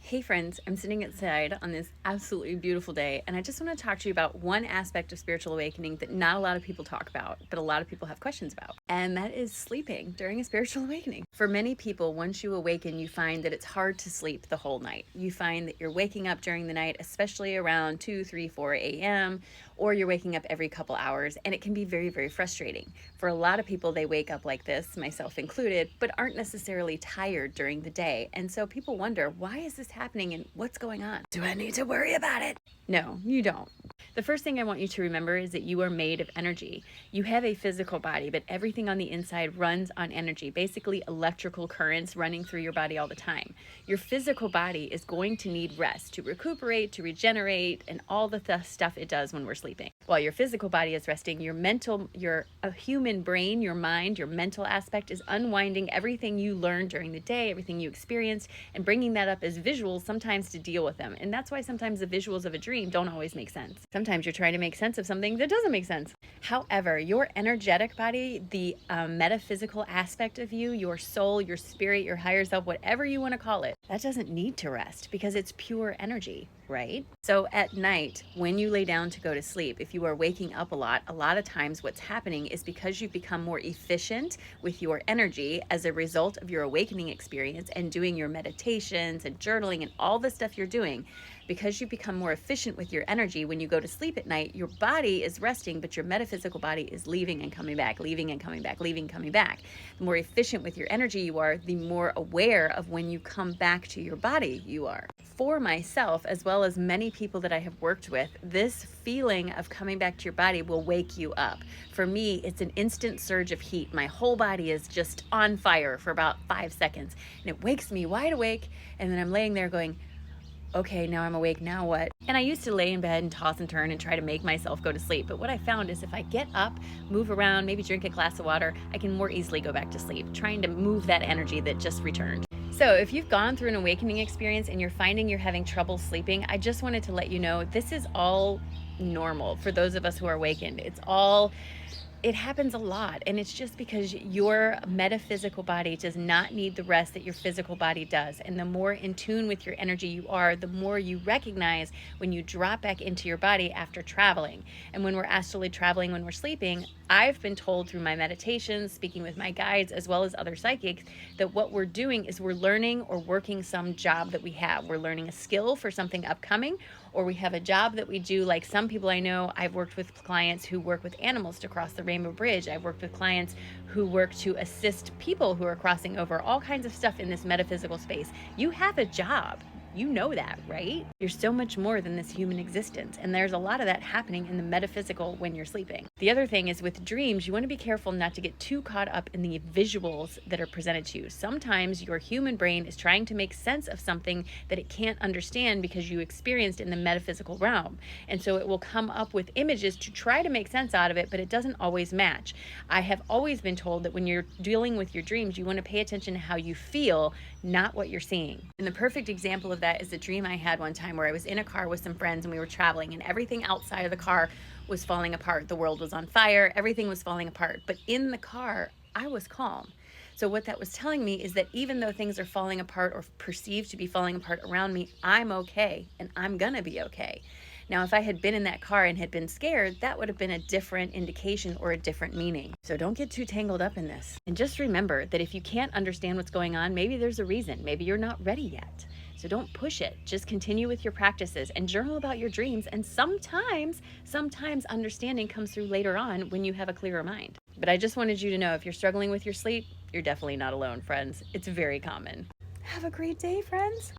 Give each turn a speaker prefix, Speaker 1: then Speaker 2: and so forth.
Speaker 1: Hey friends, I'm sitting outside on this absolutely beautiful day, and I just want to talk to you about one aspect of spiritual awakening that not a lot of people talk about, but a lot of people have questions about, and that is sleeping during a spiritual awakening. For many people, once you awaken, you find that it's hard to sleep the whole night. You find that you're waking up during the night, especially around 2, 3, 4 a.m., or you're waking up every couple hours, and it can be very, very frustrating. For a lot of people, they wake up like this, myself included, but aren't necessarily tired during the day, and so people wonder, why is this happening and what's going on? Do I need to worry about it? No, you don't. The first thing I want you to remember is that you are made of energy. You have a physical body, but everything on the inside runs on energy, basically electrical currents running through your body all the time. Your physical body is going to need rest to recuperate, to regenerate, and all the stuff it does when we're sleeping. While your physical body is resting, your human brain, your mind, your mental aspect is unwinding everything you learned during the day, everything you experienced, and bringing that up as visuals sometimes to deal with them. And that's why sometimes the visuals of a dream don't always make sense. Sometimes you're trying to make sense of something that doesn't make sense. However, your energetic body, the metaphysical aspect of you, your soul, your spirit, your higher self, whatever you want to call it, that doesn't need to rest because it's pure energy, right? So at night, when you lay down to go to sleep, if you are waking up a lot of times what's happening is because you've become more efficient with your energy as a result of your awakening experience and doing your meditations and journaling and all the stuff you're doing. Because you become more efficient with your energy, when you go to sleep at night, your body is resting, but your metaphysical body is leaving and coming back, leaving and coming back, leaving and coming back. The more efficient with your energy you are, the more aware of when you come back to your body you are. For myself, as well as many people that I have worked with, this feeling of coming back to your body will wake you up. For me, it's an instant surge of heat. My whole body is just on fire for about 5 seconds, and it wakes me wide awake, and then I'm laying there going, okay, now I'm awake, now what? And I used to lay in bed and toss and turn and try to make myself go to sleep. But what I found is if I get up, move around, maybe drink a glass of water, I can more easily go back to sleep, trying to move that energy that just returned. So if you've gone through an awakening experience and you're finding you're having trouble sleeping, I just wanted to let you know this is all normal for those of us who are awakened. It happens a lot, and it's just because your metaphysical body does not need the rest that your physical body does. And the more in tune with your energy you are, the more you recognize when you drop back into your body after traveling. And when we're astrally traveling, when we're sleeping, I've been told through my meditations, speaking with my guides, as well as other psychics, that what we're doing is we're learning or working some job that we have. We're learning a skill for something upcoming, or we have a job that we do. Like some people I know, I've worked with clients who work with animals to cross the Rainbow Bridge. I've worked with clients who work to assist people who are crossing over, all kinds of stuff in this metaphysical space. You have a job. You know that, right? You're so much more than this human existence. And there's a lot of that happening in the metaphysical when you're sleeping. The other thing is with dreams, you want to be careful not to get too caught up in the visuals that are presented to you. Sometimes your human brain is trying to make sense of something that it can't understand because you experienced in the metaphysical realm. And so it will come up with images to try to make sense out of it, but it doesn't always match. I have always been told that when you're dealing with your dreams, you want to pay attention to how you feel, not what you're seeing. And the perfect example of that is a dream I had one time where I was in a car with some friends and we were traveling, and everything outside of the car was falling apart. The world was on fire, everything was falling apart. But in the car, I was calm. So what that was telling me is that even though things are falling apart or perceived to be falling apart around me, I'm okay and I'm gonna be okay. Now, if I had been in that car and had been scared, that would have been a different indication or a different meaning. So don't get too tangled up in this. And just remember that if you can't understand what's going on, maybe there's a reason. Maybe you're not ready yet. So don't push it. Just continue with your practices and journal about your dreams. And sometimes understanding comes through later on when you have a clearer mind. But I just wanted you to know, if you're struggling with your sleep, you're definitely not alone, friends. It's very common. Have a great day, friends.